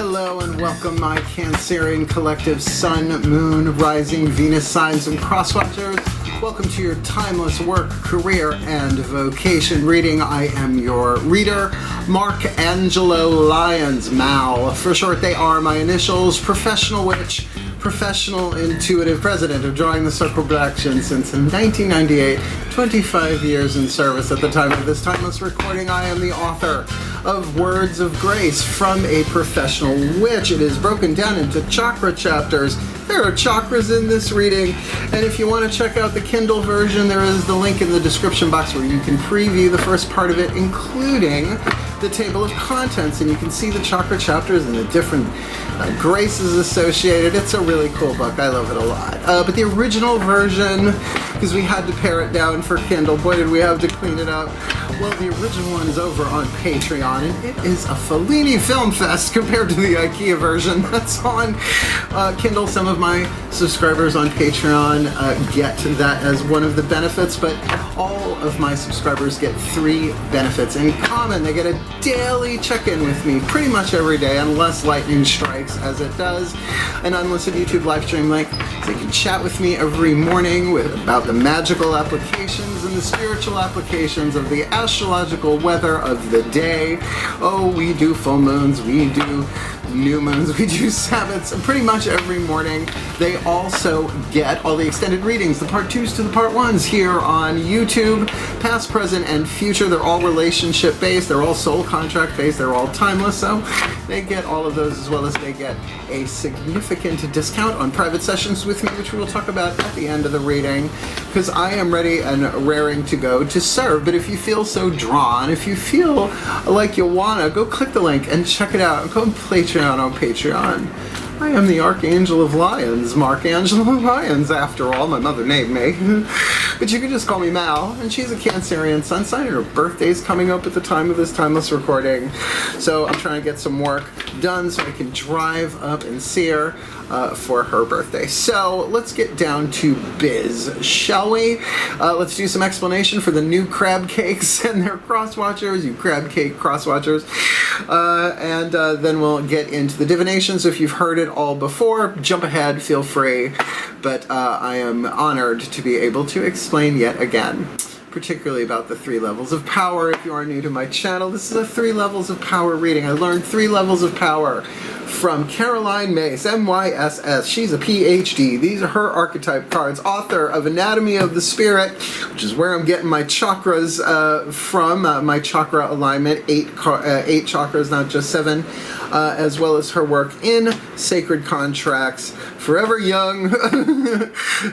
Hello and welcome, my Cancerian collective Sun, Moon, Rising, Venus signs and crosswatchers. Welcome to your timeless work, career, and vocation reading. I am your reader, Mark Angelo Lyons, Mal. For short, they are my initials. Professional witch, professional intuitive, president of Drawing the Circle Production since 1998, 25 years in service. At the time of this timeless recording, I am the author of Words of Grace from a Professional Witch. It is broken down into chakra chapters. There are chakras in this reading, and if you want to check out the Kindle version, there is the link in the description box where you can preview the first part of it, including the table of contents, and you can see the chakra chapters and the different graces associated. It's a really cool book. I love it a lot. But the original version, because we had to pare it down for Kindle, boy did we have to clean it up. Well, the original one is over on Patreon, and it is a Fellini film fest compared to the IKEA version that's on Kindle. Some of my subscribers on Patreon get that as one of the benefits, but all of my subscribers get 3 benefits in common. They get a daily check-in with me pretty much every day, unless lightning strikes, as it does, an unlisted YouTube live stream link, so you can chat with me every morning about the magical applications and the spiritual applications of the astrological weather of the day. Oh, we do full moons, we do new moons, we do Sabbaths, pretty much every morning. They also get all the extended readings, the part 2s to the part 1s here on YouTube, past, present, and future. They're all relationship based, they're all soul contract based, they're all timeless, so they get all of those, as well as they get a significant discount on private sessions with me, which we will talk about at the end of the reading, because I am ready and raring to go to serve. But if you feel so drawn, if you feel like you wanna, go click the link and check it out. Go and Patreon on Patreon. I am the Archangel of Lions, Mark Angelo Lyons, after all. My mother named me. But you can just call me Mal, and she's a Cancerian sun sign, and her birthday's coming up at the time of this timeless recording. So I'm trying to get some work done so I can drive up and see her for her birthday. So let's get down to biz, shall we? Let's do some explanation for the new crab cakes and their crosswatchers, you crab cake crosswatchers. And then we'll get into the divination. So if you've heard it all before, jump ahead, feel free. But I am honored to be able to explain yet again, particularly about the 3 levels of power. If you are new to my channel, this is a 3 levels of power reading. I learned 3 levels of power from Caroline Myss, M-Y-S-S. She's a PhD. These are her archetype cards, author of Anatomy of the Spirit, which is where I'm getting my chakras from, my chakra alignment, 8 chakras, not just 7, as well as her work in Sacred Contracts, Forever Young,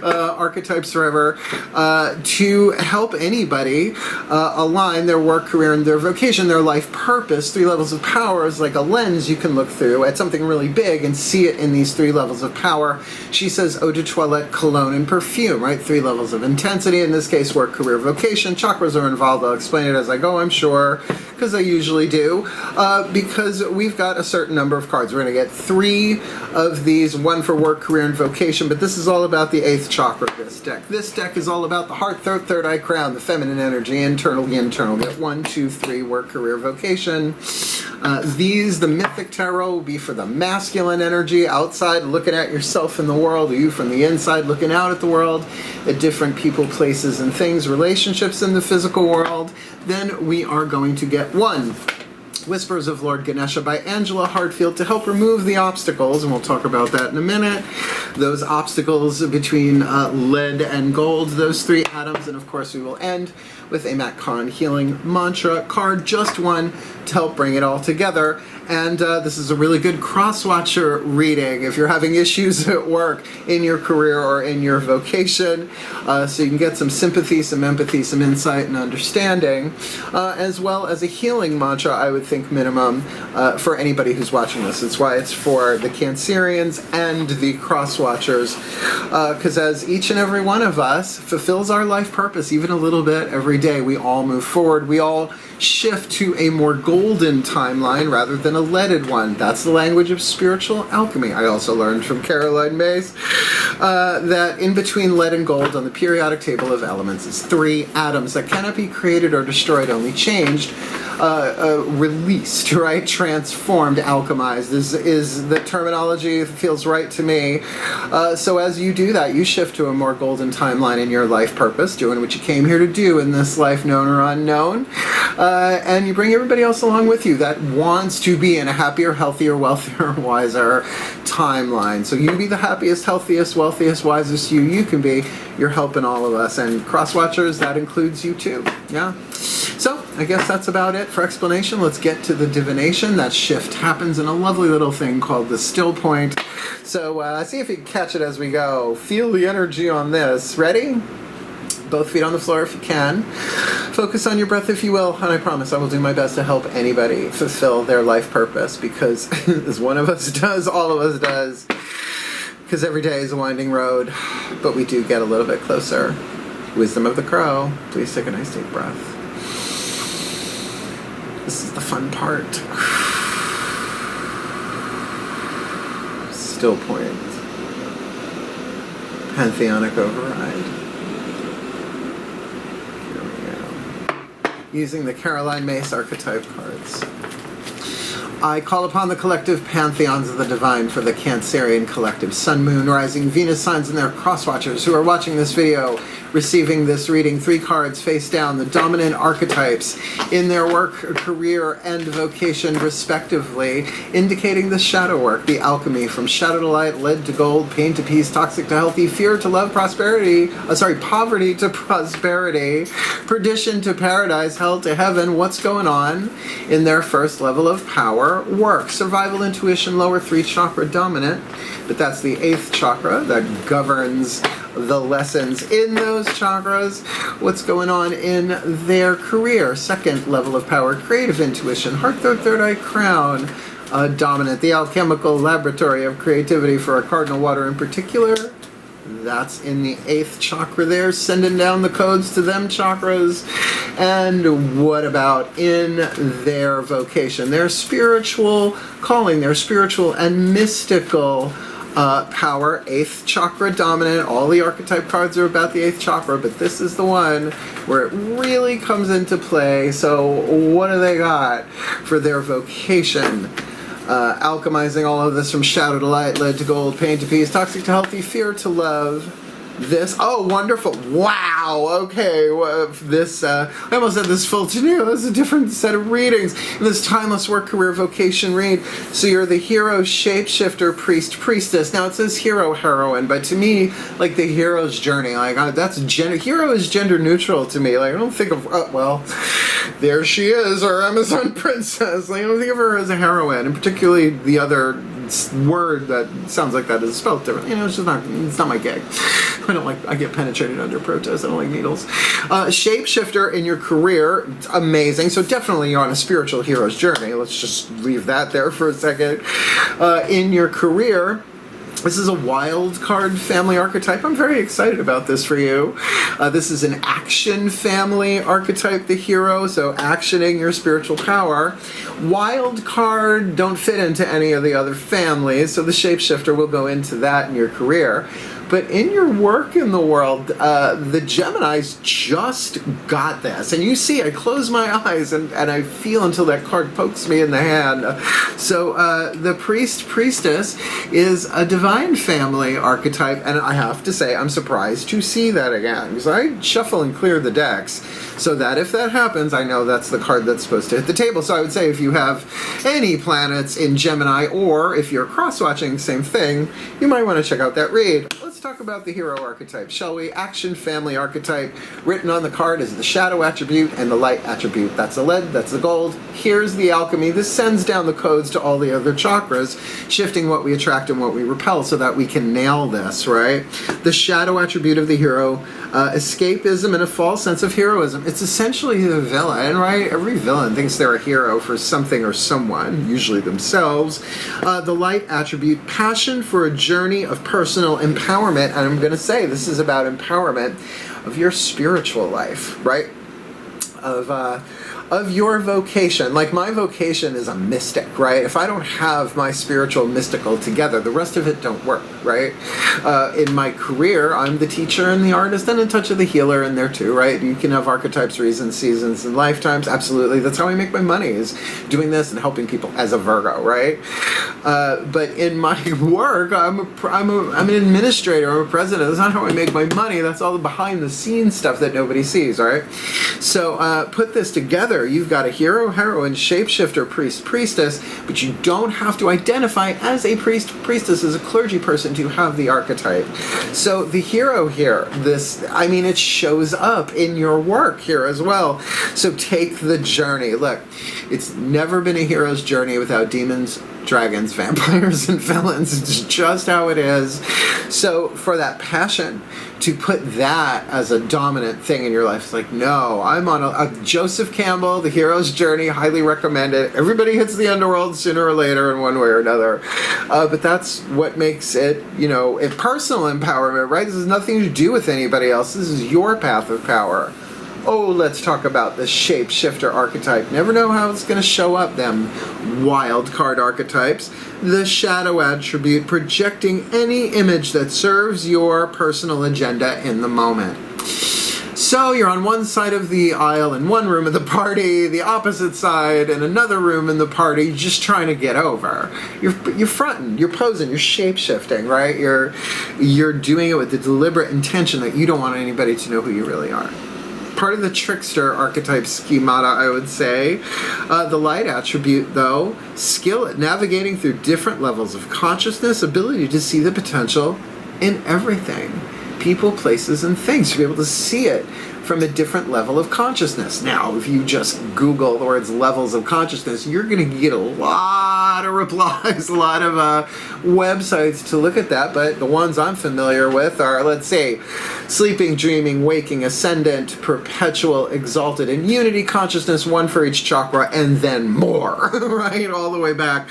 Archetypes Forever, to help anybody align their work, career, and their vocation, their life purpose. 3 levels of power is like a lens you can look through at something really big and see it in these 3 levels of power. She says eau de toilette, cologne, and perfume, right? 3 levels of intensity. In this case, work, career, vocation. Chakras are involved. I'll explain it as I go, I'm sure, because I usually do, because we've got a certain number of cards. We're going to get 3 of these, 1 for work, career, and vocation, but this is all about the 8th chakra, this deck. This deck is all about the heart, throat, third eye, crown, the feminine energy, internal. Get 1, 2, 3, work, career, vocation. The mythic tarot will be for the masculine energy, outside, looking at yourself in the world, or you from the inside looking out at the world, at different people, places, and things, relationships in the physical world. Then we are going to get 1 Whispers of Lord Ganesha by Angela Hartfield to help remove the obstacles, and we'll talk about that in a minute. Those obstacles between lead and gold, those 3 atoms, and of course we will end with a Matt Kahn healing mantra card, just 1 to help bring it all together. And this is a really good crosswatcher reading if you're having issues at work, in your career, or in your vocation, so you can get some sympathy, some empathy, some insight and understanding, as well as a healing mantra, I would think, minimum, for anybody who's watching this. That's why it's for the Cancerians and the crosswatchers, because as each and every one of us fulfills our life purpose even a little bit every day, we all move forward, we all shift to a more golden timeline rather than and a leaded one. That's the language of spiritual alchemy. I also learned from Caroline Myss that in between lead and gold on the periodic table of elements is 3 atoms that cannot be created or destroyed, only changed, released, right? Transformed, alchemized is the terminology that feels right to me. So as you do that, you shift to a more golden timeline in your life purpose, doing what you came here to do in this life, known or unknown. And you bring everybody else along with you that wants to be in a happier, healthier, wealthier, wiser timeline. So you be the happiest, healthiest, wealthiest, wisest you can be. You're helping all of us. And cross-watchers, that includes you too. Yeah? So I guess that's about it for explanation. Let's get to the divination. That shift happens in a lovely little thing called the still point. So see if you can catch it as we go. Feel the energy on this. Ready? Both feet on the floor if you can. Focus on your breath if you will, and I promise I will do my best to help anybody fulfill their life purpose, because as one of us does, all of us does. Because every day is a winding road, but we do get a little bit closer. Wisdom of the Crow. Please take a nice deep breath. This is the fun part. Still point. Pantheonic override. Using the Caroline Myss archetype cards. I call upon the collective pantheons of the divine for the Cancerian collective Sun, Moon, Rising, Venus signs and their cross-watchers who are watching this video, receiving this reading. 3 cards face down, the dominant archetypes in their work, career, and vocation respectively, indicating the shadow work, the alchemy from shadow to light, lead to gold, pain to peace, toxic to healthy, fear to love, poverty to prosperity, perdition to paradise, hell to heaven. What's going on in their first level of power? Work, survival, intuition, lower 3 chakra dominant, but that's the 8th chakra that governs the lessons in those chakras. What's going on in their career? 2nd level of power, creative intuition, heart, third eye, crown, dominant, the alchemical laboratory of creativity for a cardinal water in particular. That's in the 8th chakra there, sending down the codes to them chakras. And what about in their vocation? Their spiritual calling, their spiritual and mystical power, 8th chakra dominant. All the archetype cards are about the 8th chakra, but this is the one where it really comes into play. So what do they got for their vocation? Alchemizing all of this from shadow to light, lead to gold, pain to peace, toxic to healthy, fear to love. This, oh, wonderful. Wow, okay, this, I almost had this full to do. This is a different set of readings in this timeless work, career, vocation read. So you're the hero, shapeshifter, priest, priestess. Now it says hero, heroine, but to me, like the hero's journey, like that's gender, hero is gender neutral to me. Like I don't think of, well, there she is, our Amazon princess. Like I don't think of her as a heroine, and particularly the other word that sounds like that is spelled different. You know, it's just not, it's not my gig. I get penetrated under protest. I don't like needles. Shapeshifter in your career, amazing. So definitely you're on a spiritual hero's journey. Let's just leave that there for a second. In your career, this is a wild card family archetype. I'm very excited about this for you. This is an action family archetype, the hero, so actioning your spiritual power. Wild card don't fit into any of the other families, so the shapeshifter will go into that in your career. But in your work in the world, the Geminis just got this. And you see, I close my eyes and I feel until that card pokes me in the hand. So the priest, priestess is a divine family archetype. And I have to say, I'm surprised to see that again. Because I shuffle and clear the decks so that if that happens, I know that's the card that's supposed to hit the table. So I would say if you have any planets in Gemini, or if you're cross-watching, same thing, you might want to check out that read. Let's talk about the hero archetype, shall we? Action family archetype. Written on the card is the shadow attribute and the light attribute. That's the lead, that's the gold. Here's the alchemy. This sends down the codes to all the other chakras, shifting what we attract and what we repel so that we can nail this, right? The shadow attribute of the hero, escapism and a false sense of heroism. It's essentially the villain, right? Every villain thinks they're a hero for something or someone, usually themselves. The light attribute, passion for a journey of personal empowerment. And I'm going to say this is about empowerment of your spiritual life, right? of your vocation. Like, my vocation is a mystic, right? If I don't have my spiritual mystical together, the rest of it don't work, right? In my career, I'm the teacher and the artist and a touch of the healer in there too, right? You can have archetypes, reasons, seasons, and lifetimes. Absolutely. That's how I make my money, is doing this and helping people as a Virgo, right? But in my work, I'm an administrator, I'm a president. That's not how I make my money. That's all the behind the scenes stuff that nobody sees, all right? So put this together. You've got a hero, heroine, shapeshifter, priest, priestess, but you don't have to identify as a priest, priestess, as a clergy person to have the archetype. So the hero here, it shows up in your work here as well. So take the journey. Look, it's never been a hero's journey without demons, dragons, vampires, and villains. It's just how it is. So for that passion, to put that as a dominant thing in your life, it's like, no, I'm on a Joseph Campbell, The Hero's Journey, highly recommended. Everybody hits the underworld sooner or later in one way or another. But that's what makes it, a personal empowerment, right? This has nothing to do with anybody else. This is your path of power. Oh, let's talk about the shapeshifter archetype. Never know how it's going to show up, them wild card archetypes. The shadow attribute, projecting any image that serves your personal agenda in the moment. So you're on one side of the aisle in one room of the party, the opposite side in another room in the party, just trying to get over. You're fronting, you're posing, you're shape-shifting, right? You're doing it with the deliberate intention that you don't want anybody to know who you really are. Part of the trickster archetype schemata, I would say. The light attribute, though, skill at navigating through different levels of consciousness, ability to see the potential in everything. People, places, and things. To be able to see it from a different level of consciousness. Now, if you just Google the words levels of consciousness, you're going to get a lot of replies, a lot of websites to look at that, but the ones I'm familiar with are, let's say, sleeping, dreaming, waking, ascendant, perpetual, exalted, and unity consciousness, one for each chakra, and then more, right? All the way back.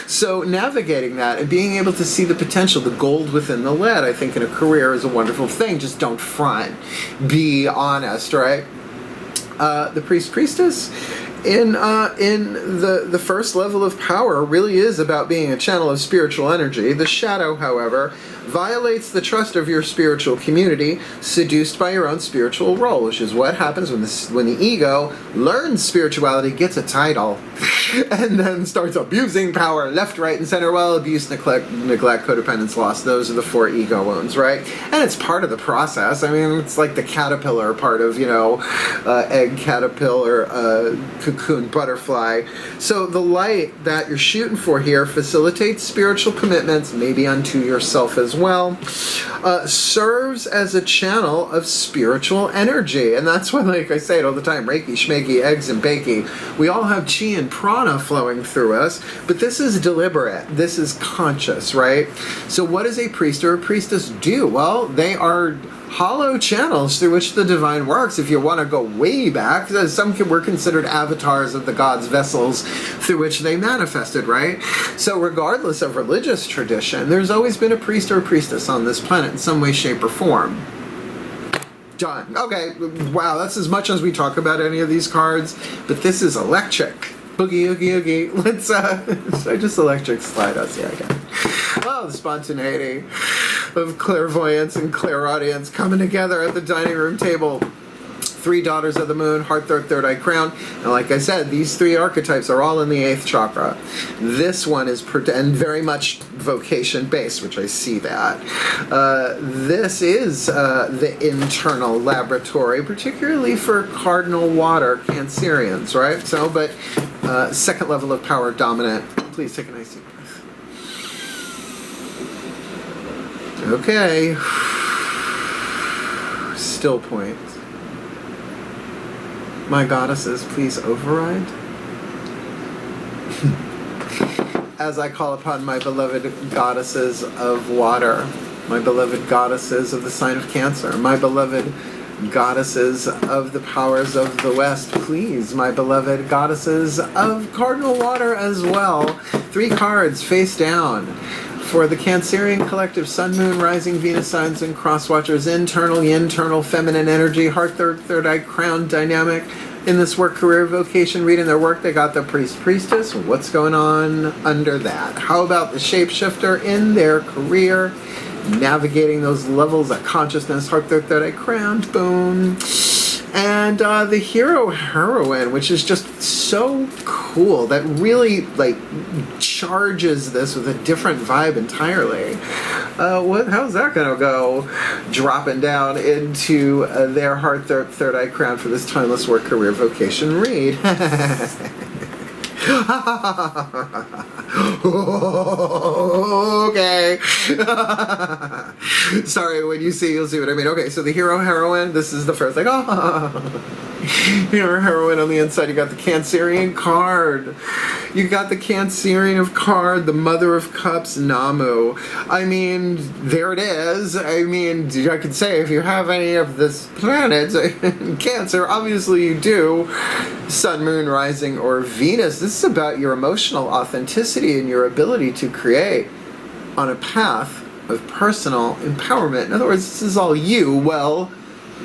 So navigating that and being able to see the potential, the gold within the lead, I think in a career is a wonderful thing. Just don't front. Be honest, right? The priest, priestess, in the first level of power really is about being a channel of spiritual energy. The shadow, however, violates the trust of your spiritual community, seduced by your own spiritual role, which is what happens when the ego learns spirituality, gets a title, and then starts abusing power left, right, and center. Well, abuse, neglect, codependence, loss, those are the 4 ego wounds, right? And it's part of the process. I mean, it's like the caterpillar part of, egg, caterpillar, cocoon, butterfly. So the light that you're shooting for here facilitates spiritual commitments, maybe unto yourself as well, serves as a channel of spiritual energy. And that's why, like I say it all the time, Reiki, Shmeiki, eggs, and bakey. We all have chi and prana flowing through us, but this is deliberate. This is conscious, right? So what does a priest or a priestess do? Well, they are hollow channels through which the divine works. If you want to go way back, some were considered avatars of the gods' vessels through which they manifested, right? So regardless of religious tradition, there's always been a priest or a priestess on this planet in some way, shape, or form. Done. Okay, wow, that's as much as we talk about any of these cards, but this is electric. Boogie, oogie, oogie. Let's, should I just electric slide us? Yeah, I can. Oh, the spontaneity of clairvoyance and clairaudience coming together at the dining room table. 3 daughters of the moon, heart, third eye, crown. And like I said, these 3 archetypes are all in the 8th chakra. This one is and very much vocation based, which I see that. This is the internal laboratory, particularly for cardinal water Cancerians, right? So, but second level of power dominant. Please take a nice deep breath. Okay. Still point. My goddesses, please override. As I call upon my beloved goddesses of water, my beloved goddesses of the sign of Cancer, my beloved goddesses of the powers of the West, please, my beloved goddesses of cardinal water as well. 3 cards face down. For the Cancerian collective, Sun, Moon, Rising, Venus signs, and cross watchers, internal feminine energy, heart, third eye, crown dynamic, In this work, career, vocation reading their work, they got the priest, priestess. What's going on under that? How about the shapeshifter in their career, navigating those levels of consciousness, heart, third eye, crown, boom. And the hero, heroine, which is just so cool. That really, like, charges this with a different vibe entirely. How's that going to go? Dropping down into their heart, third eye, crown for this timeless work, career, vocation read. Okay. Sorry, when you see, you'll see what I mean. Okay, so the hero, heroine, this is the first, like, hero, heroine on the inside. You got the Cancerian card. You got the Cancerian of card, the Mother of Cups, Namu. I mean, there it is. I mean, I could say if you have any of this planets in Cancer, obviously you do. Sun, Moon, Rising, or Venus. This is about your emotional authenticity and your ability to create on a path of personal empowerment. In other words, this is all you, well,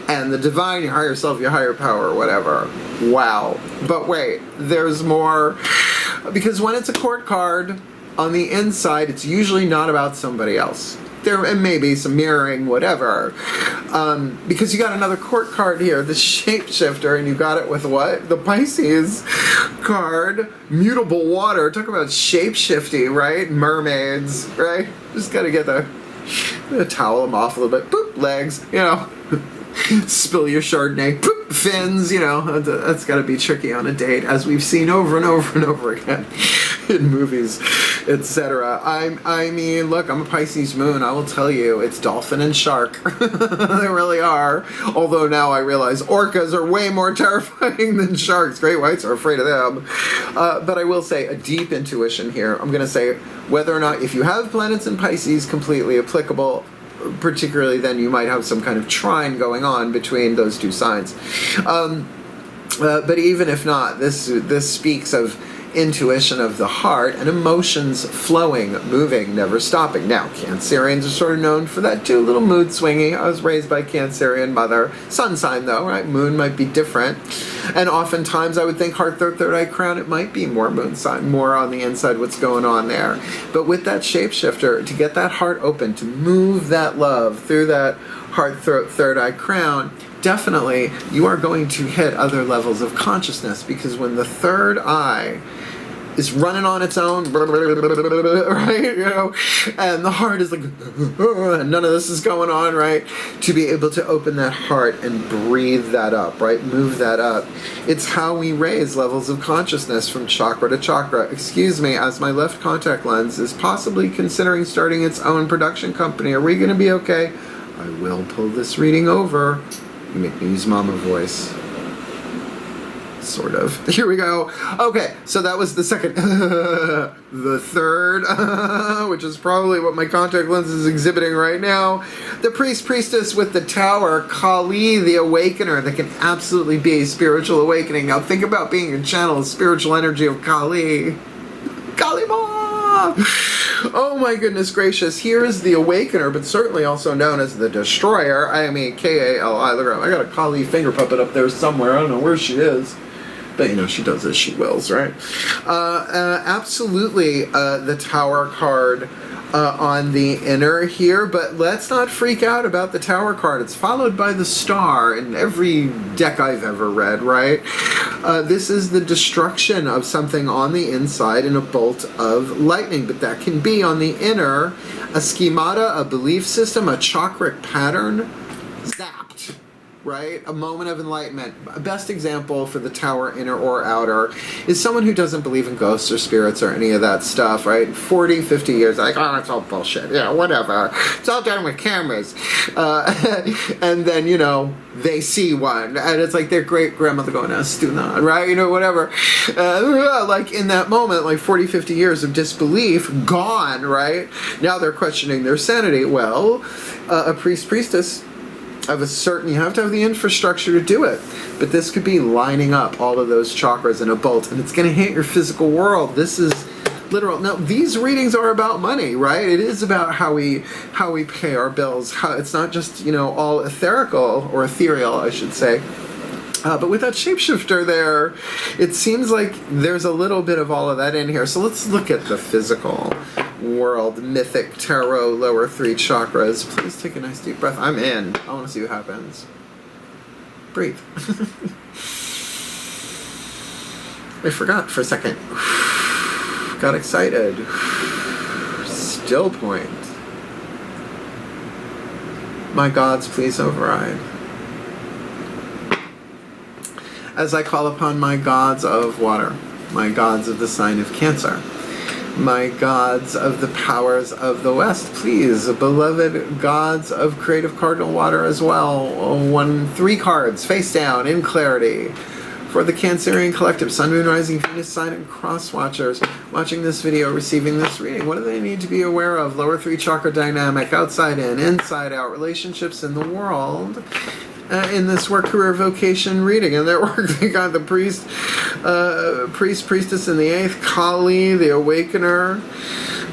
and the divine, your higher self, your higher power, whatever. Wow. But wait, there's more. Because when it's a court card, on the inside, it's usually not about somebody else. There may be some mirroring, whatever. Because you got another court card here, the shapeshifter, and you got it with what? The Pisces card, mutable water. Talk about shapeshifting, right? Mermaids, right? Just gotta get the towel them off a little bit. Boop, legs, you know. Spill your Chardonnay, boop, fins, you know. That's gotta be tricky on a date, as we've seen over and over and over again in movies, etc. I mean, look, I'm a Pisces moon. I will tell you, it's dolphin and shark. They really are. Although now I realize orcas are way more terrifying than sharks. Great whites are afraid of them. But I will say a deep intuition here. I'm going to say whether or not, if you have planets in Pisces, completely applicable. Particularly then you might have some kind of trine going on between those two signs. But even if not, this speaks of intuition of the heart and emotions flowing, moving, never stopping. Now, Cancerians are sort of known for that too, a little mood swingy. I was raised by Cancerian mother. Sun sign though, right? Moon might be different. And oftentimes I would think heart, third eye, crown, it might be more moon sign, more on the inside what's going on there. But with that shapeshifter, to get that heart open, to move that love through that heart, third eye, crown, definitely you are going to hit other levels of consciousness, because when the third eye is running on its own, right, you know, and the heart is like, none of this is going on, right, to be able to open that heart and breathe that up, right, move that up. It's how we raise levels of consciousness from chakra to chakra. Excuse me, as my left contact lens is possibly considering starting its own production company. Are we going to be okay? I will pull this reading over. You make me use mama voice. Sort of. Here we go. Okay, so that was the second. The third, which is probably what my contact lens is exhibiting right now. The priest, priestess with the tower, Kali, the awakener, that can absolutely be a spiritual awakening. Now think about being a channel of spiritual energy of Kali. Kali Ma! Oh my goodness gracious. Here is the awakener, but certainly also known as the destroyer. I mean, K-A-L-I. Look around. I got a Kali finger puppet up there somewhere. I don't know where she is. But, you know, she does as she wills, right? Absolutely the Tower card on the inner here, but let's not freak out about the Tower card. It's followed by the Star in every deck I've ever read, right? This is the destruction of something on the inside in a bolt of lightning, but that can be on the inner a schemata, a belief system, a chakric pattern, zapped. Right? A moment of enlightenment. A best example for the Tower, inner or outer, is someone who doesn't believe in ghosts or spirits or any of that stuff, right? 40, 50 years, like, oh, it's all bullshit. Yeah, whatever. It's all done with cameras. And then, you know, they see one, and it's like their great-grandmother going, Astuna, right? You know, whatever. Like, in that moment, like 40, 50 years of disbelief, gone, right? Now they're questioning their sanity. Well, a priest, priestess, of a certain, you have to have the infrastructure to do it, but this could be lining up all of those chakras in a bolt, and it's going to hit your physical world. This is literal. Now, these readings are about money, right? It is about how we pay our bills. It's not just, you know, all etherical, or ethereal, I should say. But with that shapeshifter there, it seems like there's a little bit of all of that in here. So let's look at the physical world, mythic, tarot, lower 3 chakras. Please take a nice deep breath. I'm in. I want to see what happens. Breathe. I forgot for a second. Got excited. Still point. My gods, please override. As I call upon my gods of water, my gods of the sign of Cancer, my gods of the powers of the West, please, beloved gods of creative cardinal water as well. 3 cards, face down, in clarity. For the Cancerian collective, Sun, Moon, Rising, Venus, Sign, and Cross Watchers watching this video, receiving this reading, what do they need to be aware of? Lower 3 chakra dynamic, outside in, inside out, relationships in the world. In this Work-Career-Vocation reading. In their work, they got the priest, priestess in the 8th, Kali, the awakener.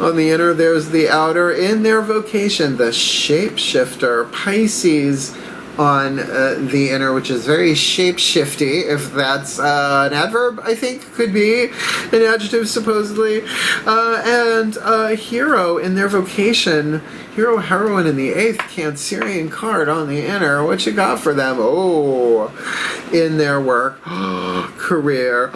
On the inner, there's the outer. In their vocation, the shapeshifter, Pisces, on the inner, which is very shape-shifty, if that's an adverb, I think, could be an adjective, supposedly. And hero in their vocation, hero, heroine in the 8th, Cancerian card on the inner. What you got for them? Oh, in their work, career,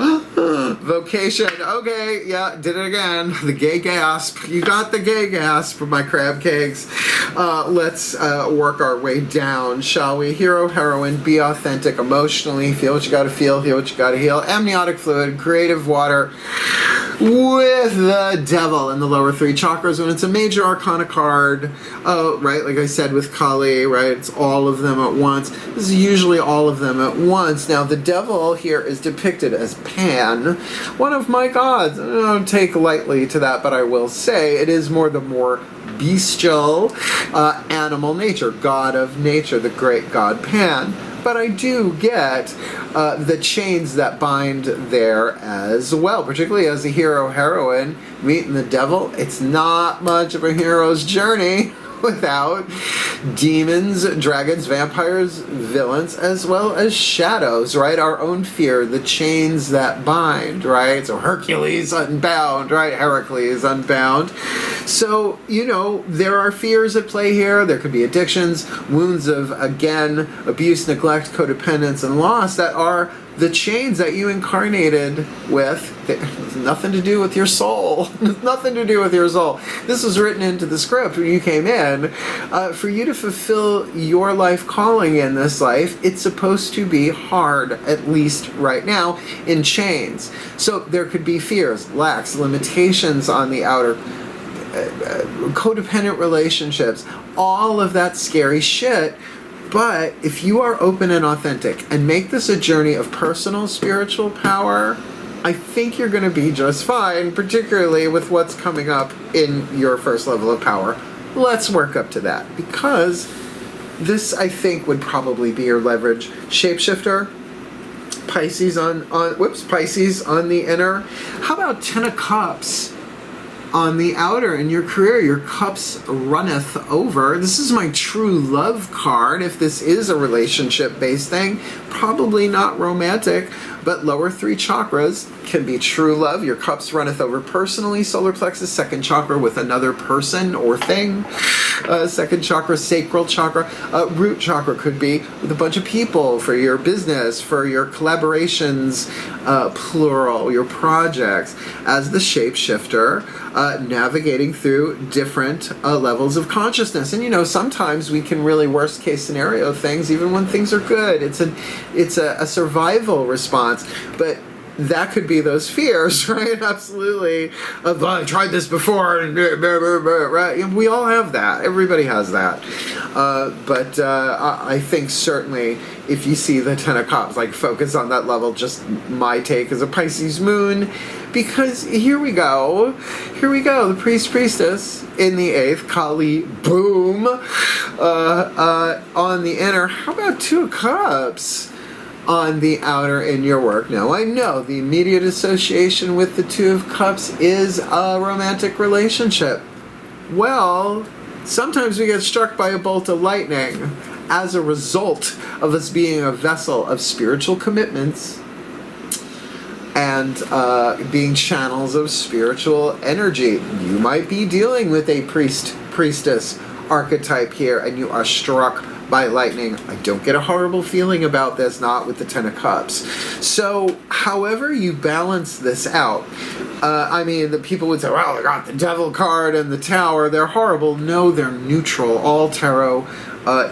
vocation. Okay, yeah, did it again. The gay gasp. You got the gay gasp, my crab cakes. Let's work our way down, shall we? Hero, heroine, be authentic emotionally, feel what you gotta feel, heal what you gotta heal. Amniotic fluid, creative water, with the devil in the lower 3 chakras. When it's a major arcana card, right, like I said with Kali, right, it's all of them at once. This is usually all of them at once. Now, the devil here is depicted as Pan, one of my gods. I don't take lightly to that, but I will say it is more bestial animal nature, god of nature, the great god Pan. But I do get the chains that bind there as well, particularly as a hero heroine meeting the devil. It's not much of a hero's journey without demons, dragons, vampires, villains, as well as shadows, right? Our own fear, the chains that bind, right? So Hercules unbound, right? Heracles unbound. So, you know, there are fears at play here. There could be addictions, wounds of, again, abuse, neglect, codependence, and loss that are the chains that you incarnated with. Has nothing to do with your soul. Nothing to do with your soul. This was written into the script when you came in. For you to fulfill your life calling in this life, it's supposed to be hard, at least right now, in chains. So there could be fears, lacks, limitations on the outer, codependent relationships, all of that scary shit. But if you are open and authentic and make this a journey of personal spiritual power, I think you're going to be just fine, particularly with what's coming up in your first level of power. Let's work up to that, because this, I think, would probably be your leverage. Shapeshifter, Pisces Pisces on the inner. How about 10 of Cups on the outer? In your career, your cups runneth over. This is my true love card. If this is a relationship-based thing, probably not romantic, but lower 3 chakras can be true love. Your cups runneth over personally. Solar plexus, 2nd chakra with another person or thing. 2nd chakra, sacral chakra. Root chakra could be with a bunch of people, for your business, for your collaborations, plural, your projects. As the shapeshifter, navigating through different levels of consciousness. And you know, sometimes we can really worst case scenario things even when things are good. It's a survival response, but that could be those fears, right? Absolutely. Of, I tried this before, and right? We all have that. Everybody has that. But I think certainly if you see the 10 of Cups, like, focus on that level. Just my take as a Pisces moon, because here we go, the priestess in the 8th, Kali, boom, on the inner. How about 2 of Cups on the outer in your work? Now, I know the immediate association with the 2 of Cups is a romantic relationship. Well, sometimes we get struck by a bolt of lightning, as a result of us being a vessel of spiritual commitments and being channels of spiritual energy. You might be dealing with a priestess archetype here, and you are struck by lightning. I don't get a horrible feeling about this, not with the Ten of Cups. So, however you balance this out, I mean, the people would say, well, I got the Devil card and the Tower, they're horrible. No, they're neutral. All tarot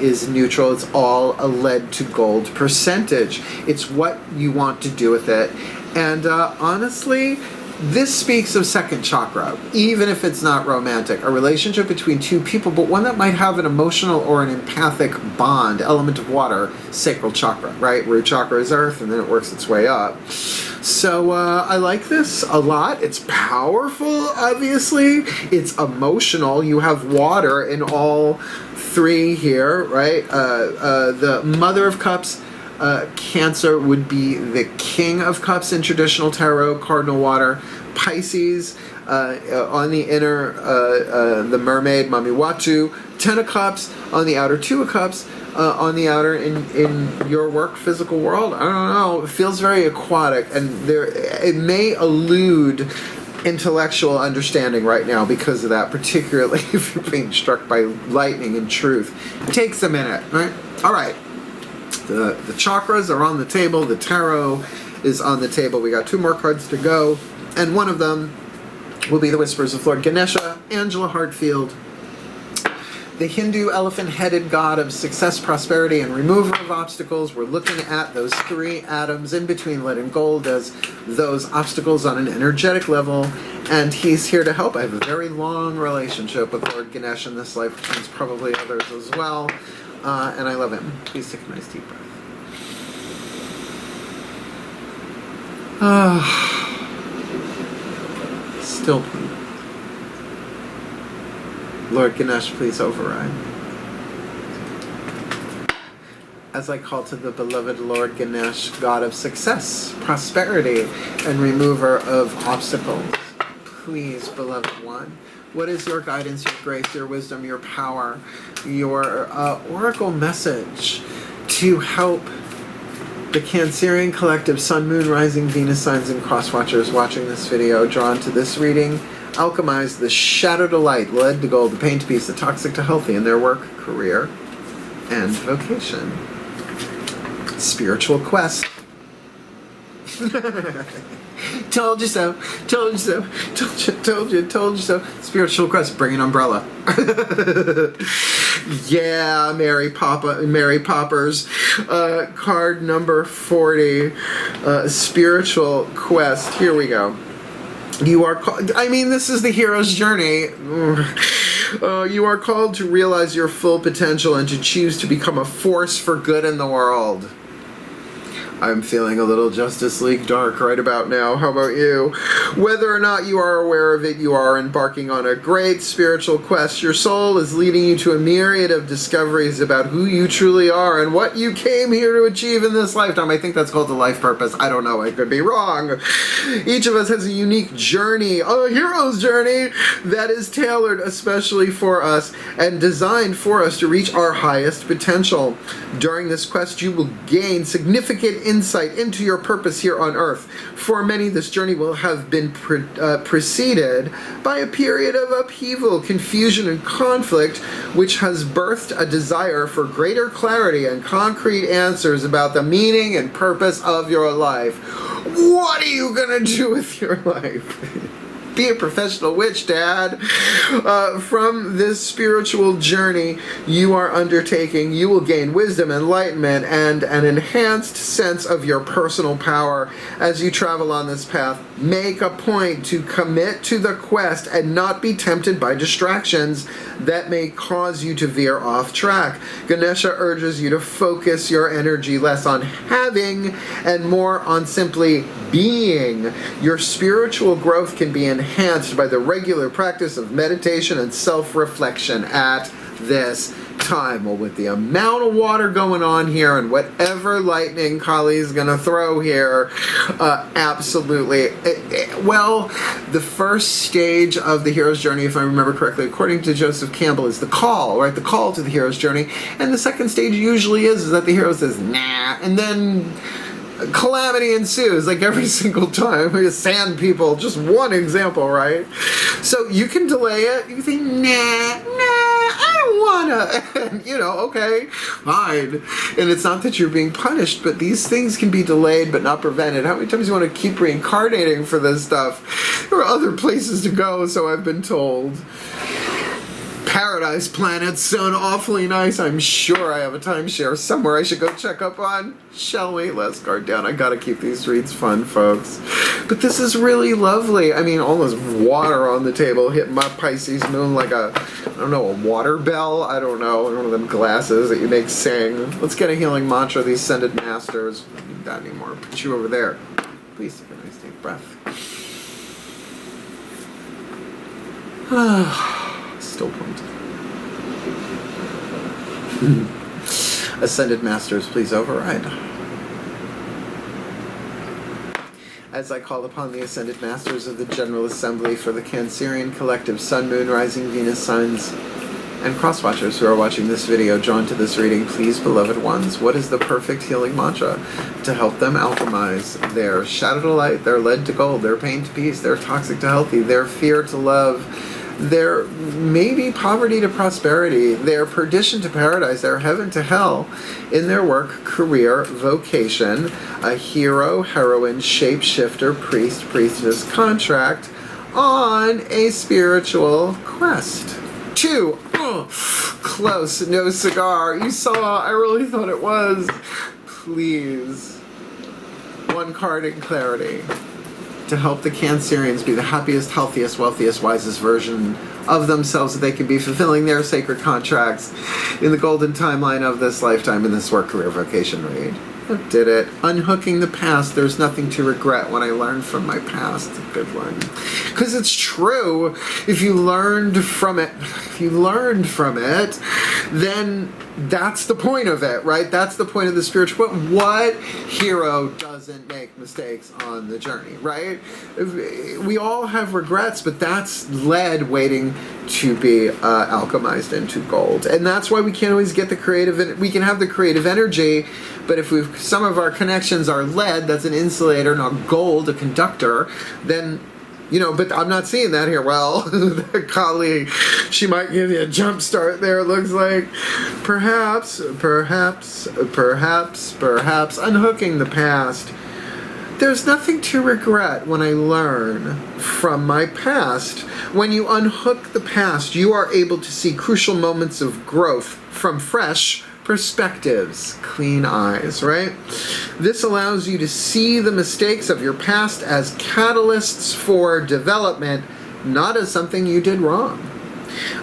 is neutral. It's all a lead to gold percentage. It's what you want to do with it. And honestly, this speaks of second chakra, even if it's not romantic, a relationship between two people, but one that might have an emotional or an empathic bond, element of water, sacral chakra, right? Root chakra is earth, and then it works its way up. So I like this a lot. It's powerful, obviously. It's emotional. You have water in all three here, right? The Mother of Cups, Cancer would be the King of Cups in traditional tarot, cardinal water. Pisces, on the inner, the Mermaid, Mamiwatu. Ten of Cups on the outer, Two of Cups on the outer in your work, physical world. I don't know. It feels very aquatic, and it may elude intellectual understanding right now because of that, particularly if you're being struck by lightning in truth. It takes a minute, right? All right. The chakras are on the table. The tarot is on the table. We got two more cards to go, and one of them will be the Whispers of Lord Ganesha, Angela Hartfield, the Hindu elephant-headed god of success, prosperity, and remover of obstacles. We're looking at those three atoms in between lead and gold as those obstacles on an energetic level, and he's here to help. I have a very long relationship with Lord Ganesha in this life, and probably others as well. And I love him. Please take a nice deep breath. Still, please. Lord Ganesh, please override. As I call to the beloved Lord Ganesh, God of success, prosperity, and remover of obstacles. Please, beloved one, what is your guidance, your grace, your wisdom, your power, your oracle message to help the Cancerian collective Sun, Moon, Rising, Venus signs and cross-watchers watching this video, drawn to this reading, alchemize the shadow to light, lead to gold, the pain to peace, the toxic to healthy in their work, career, and vocation. Spiritual quest. Told you so, told you so, told you so. Spiritual quest, bring an umbrella. Yeah, Mary Poppers. Card number 40, spiritual quest. Here we go. You are called, I mean, this is the hero's journey. You are called to realize your full potential and to choose to become a force for good in the world. I'm feeling a little Justice League dark right about now. How about you? Whether or not you are aware of it, you are embarking on a great spiritual quest. Your soul is leading you to a myriad of discoveries about who you truly are and what you came here to achieve in this lifetime. I think that's called the life purpose. I don't know. I could be wrong. Each of us has a unique journey, a hero's journey, that is tailored especially for us and designed for us to reach our highest potential. During this quest, you will gain significant insight into your purpose here on Earth. For many, this journey will have been preceded by a period of upheaval, confusion, and conflict, which has birthed a desire for greater clarity and concrete answers about the meaning and purpose of your life. What are you gonna do with your life? Be a professional witch, Dad. From this spiritual journey you are undertaking, you will gain wisdom, enlightenment, and an enhanced sense of your personal power as you travel on this path. Make a point to commit to the quest and not be tempted by distractions that may cause you to veer off track. Ganesha urges you to focus your energy less on having and more on simply being. Your spiritual growth can be enhanced by the regular practice of meditation and self-reflection at this time. Well, with the amount of water going on here and whatever lightning Kali's going to throw here, absolutely. Well, the first stage of the hero's journey, if I remember correctly, according to Joseph Campbell, is the call, right? The call to the hero's journey. And the second stage usually is that the hero says, nah, and then calamity ensues, like every single time. Sand people, just one example, right? So you can delay it. You can say, nah, I don't wanna. And, okay, fine. And it's not that you're being punished, but these things can be delayed but not prevented. How many times do you want to keep reincarnating for this stuff? There are other places to go, so I've been told. Paradise planets sound awfully nice. I'm sure I have a timeshare somewhere I should go check up on. Shall we? Let's guard down. I gotta keep these reads fun, folks. But this is really lovely. I mean, all this water on the table hitting my Pisces moon like a water bell. I don't know. One of them glasses that you make sing. Let's get a healing mantra. These Ascended Masters. I don't need that anymore. Put you over there. Please take a nice deep breath. Still point. Ascended Masters, please override. As I call upon the Ascended Masters of the General Assembly for the Cancerian Collective Sun, Moon, Rising, Venus, Signs, and Crosswatchers who are watching this video drawn to this reading, please, beloved ones, what is the perfect healing mantra to help them alchemize their shadow to light, their lead to gold, their pain to peace, their toxic to healthy, their fear to love, their maybe poverty to prosperity, their perdition to paradise, their heaven to hell, in their work, career, vocation, a hero, heroine, shapeshifter, priest, priestess, contract, on a spiritual quest. 2. Close, no cigar. You saw, I really thought it was. Please. 1 card in clarity. To help the Cancerians be the happiest, healthiest, wealthiest, wisest version of themselves that they can be, fulfilling their sacred contracts in the golden timeline of this lifetime in this work, career, vocation read. I did it. Unhooking the past. There's nothing to regret when I learned from my past. A good one. Because it's true. If you learned from it, then that's the point of it, right? That's the point of the spiritual. What hero doesn't make mistakes on the journey, right? We all have regrets, but that's lead waiting to be alchemized into gold. And that's why we can't always get the creative, we can have the creative energy, but if some of our connections are lead, that's an insulator, not gold, a conductor, then, but I'm not seeing that here. Well, Kali, she might give you a jump start there, it looks like. Perhaps, unhooking the past. There's nothing to regret when I learn from my past. When you unhook the past, you are able to see crucial moments of growth from fresh perspectives, clean eyes, right? This allows you to see the mistakes of your past as catalysts for development, not as something you did wrong.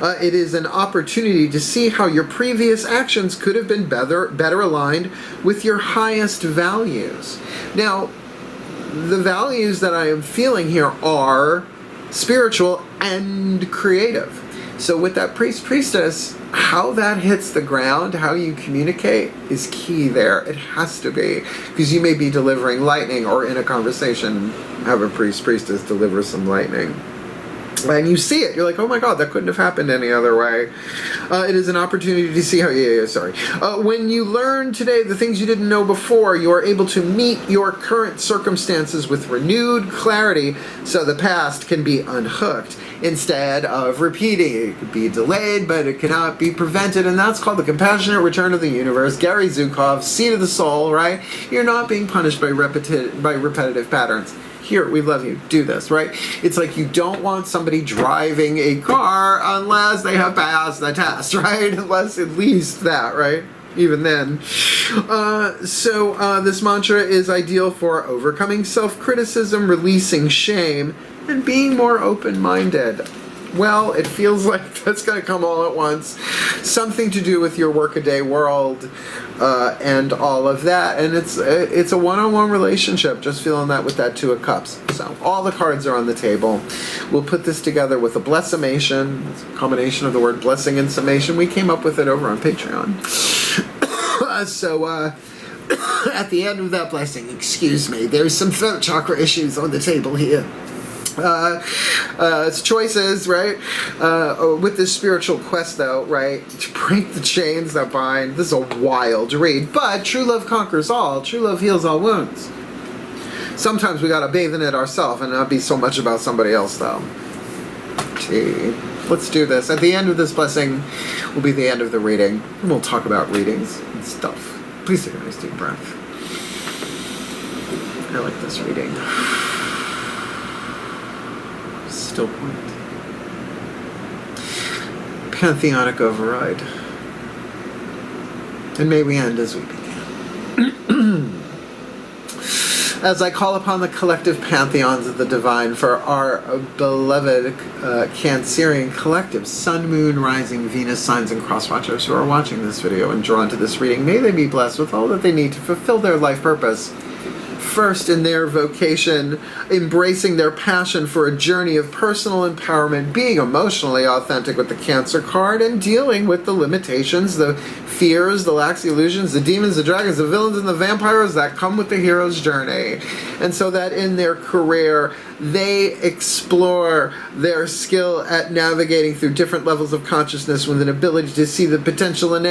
It is an opportunity to see how your previous actions could have been better aligned with your highest values. Now, the values that I am feeling here are spiritual and creative. So with that priestess, how that hits the ground, how you communicate is key there. It has to be. Because you may be delivering lightning, or in a conversation have a priestess deliver some lightning. And you see it. You're like, oh my God, that couldn't have happened any other way. It is an opportunity to see how, when you learn today the things you didn't know before, you are able to meet your current circumstances with renewed clarity, so the past can be unhooked instead of repeating. It could be delayed, but it cannot be prevented, and that's called the compassionate return of the universe. Gary Zukov, seed of the soul, right? You're not being punished by repetitive patterns. Here, we love you. Do this, right? It's like you don't want somebody driving a car unless they have passed the test, right? Unless at least that, right? Even then. This mantra is ideal for overcoming self-criticism, releasing shame, and being more open-minded. Well, it feels like that's going to come all at once. Something to do with your workaday world and all of that. And it's a one-on-one relationship. Just feeling that with that Two of Cups. So all the cards are on the table. We'll put this together with a blessimation. It's a combination of the word blessing and summation. We came up with it over on Patreon. At the end of that blessing, excuse me, there's some throat chakra issues on the table here. It's choices, right? With this spiritual quest, though, right? To break the chains that bind. This is a wild read, but true love conquers all. True love heals all wounds. Sometimes we gotta bathe in it ourselves and not be so much about somebody else, though. Gee. Let's do this. At the end of this blessing will be the end of the reading. And we'll talk about readings and stuff. Please take a nice deep breath. I like this reading. Still point. Pantheonic override. And may we end as we began. As I call upon the collective pantheons of the divine for our beloved Cancerian collective, Sun, Moon, Rising, Venus, signs, and cross-watchers who are watching this video and drawn to this reading, may they be blessed with all that they need to fulfill their life purpose. First, in their vocation, embracing their passion for a journey of personal empowerment, being emotionally authentic with the Cancer card, and dealing with the limitations, the fears, the lacks, the illusions, the demons, the dragons, the villains, and the vampires that come with the hero's journey. And so that in their career, they explore their skill at navigating through different levels of consciousness with an ability to see the potential in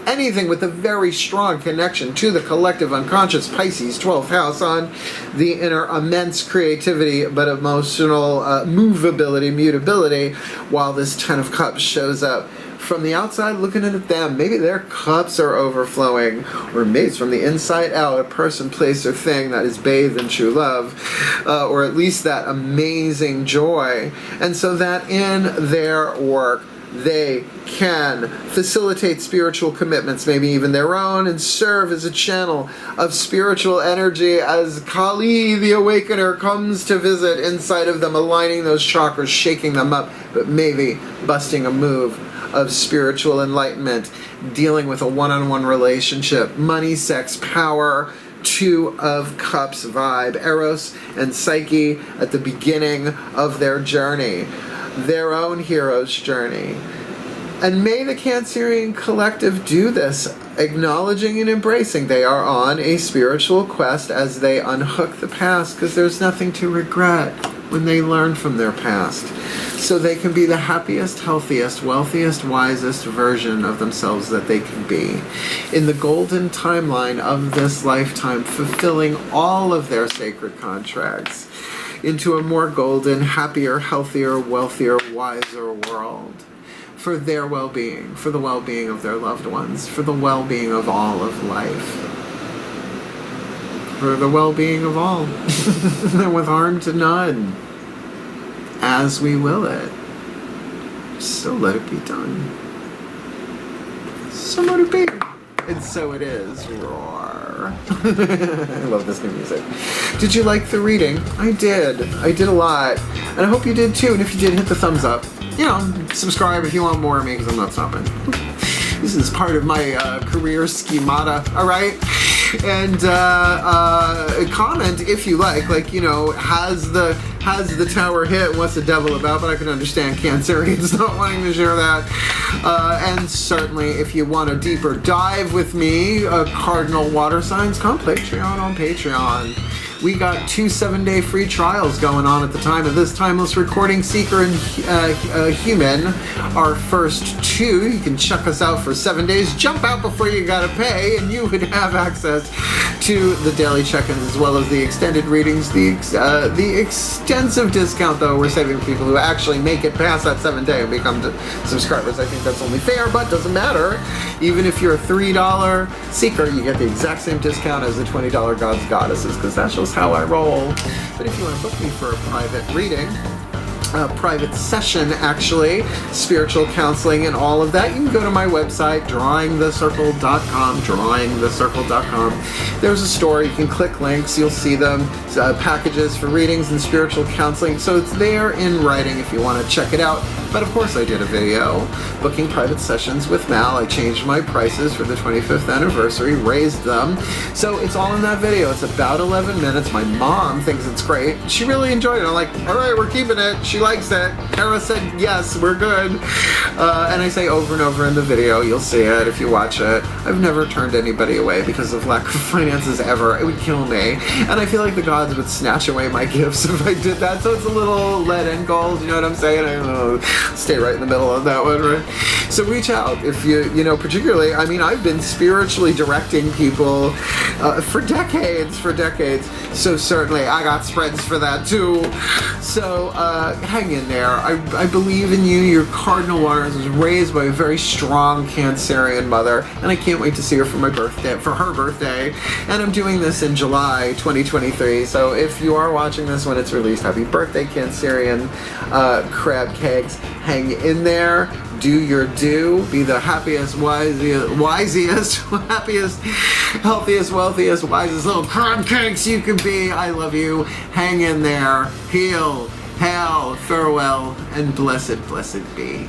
anything with a very strong connection to the collective unconscious. Pisces, 12th house, on the inner immense creativity but emotional movability, mutability, while this Ten of Cups shows up from the outside looking in at them. Maybe their cups are overflowing, or maybe it's from the inside out, a person, place, or thing that is bathed in true love, or at least that amazing joy. And so that in their work, they can facilitate spiritual commitments, maybe even their own, and serve as a channel of spiritual energy as Kali, the Awakener, comes to visit inside of them, aligning those chakras, shaking them up, but maybe busting a move of spiritual enlightenment, dealing with a one-on-one relationship, money, sex, power, Two of Cups vibe, Eros and Psyche at the beginning of their journey, their own hero's journey. And may the Cancerian collective do this, acknowledging and embracing they are on a spiritual quest as they unhook the past, because there's nothing to regret when they learn from their past. So they can be the happiest, healthiest, wealthiest, wisest version of themselves that they can be. In the golden timeline of this lifetime, fulfilling all of their sacred contracts into a more golden, happier, healthier, wealthier, wiser world. For their well-being, for the well-being of their loved ones, for the well-being of all of life. For the well-being of all. And with harm to none. As we will it. So let it be done. So let it be. And so it is. Roar. I love this new music. Did you like the reading? I did. I did a lot. And I hope you did too. And if you did, hit the thumbs up. You know, subscribe if you want more of me, because I'm not stopping. This is part of my career schemata, alright? And comment if you like, you know, has the tower hit? What's the devil about? But I can understand Cancerians not wanting to share that. And certainly, if you want a deeper dive with me, cardinal water signs, come Patreon on Patreon. We got 2 7-day free trials going on at the time of this timeless recording, Seeker and Human. Our first 2, you can check us out for 7 days. Jump out before you gotta pay, and you would have access to the daily check-ins as well as the extended readings. The extensive discount, though, we're saving people who actually make it past that 7-day and become subscribers. I think that's only fair, but doesn't matter. Even if you're a $3 Seeker, you get the exact same discount as the $20 Gods Goddesses, because that's just how I roll. But if you want to book me for a private reading, private session, actually, spiritual counseling and all of that, you can go to my website, drawingthecircle.com. There's a store, you can click links, you'll see them, packages for readings and spiritual counseling, so it's there in writing if you want to check it out. But of course I did a video booking private sessions with Mal. I changed my prices for the 25th anniversary, raised them, so it's all in that video. It's about 11 minutes. My mom thinks it's great. She really enjoyed it. I'm like, all right, we're keeping it. She likes it. Kara said, yes, we're good. And I say over and over in the video, you'll see it if you watch it. I've never turned anybody away because of lack of finances ever. It would kill me. And I feel like the gods would snatch away my gifts if I did that. So it's a little let-in goals, you know what I'm saying? I don't know, stay right in the middle of that one, right? So reach out if you know, particularly, I mean, I've been spiritually directing people for decades. So certainly I got spreads for that too. So hang in there. I believe in you. Your cardinal waters was raised by a very strong Cancerian mother, and I can't wait to see her for her birthday. And I'm doing this in July 2023. So if you are watching this when it's released, happy birthday, Cancerian crab cakes. Hang in there. Do your do. Be the happiest, wisest, happiest, healthiest, wealthiest, wisest little crab cakes you can be. I love you. Hang in there. Heal, hail, farewell, and blessed, blessed be.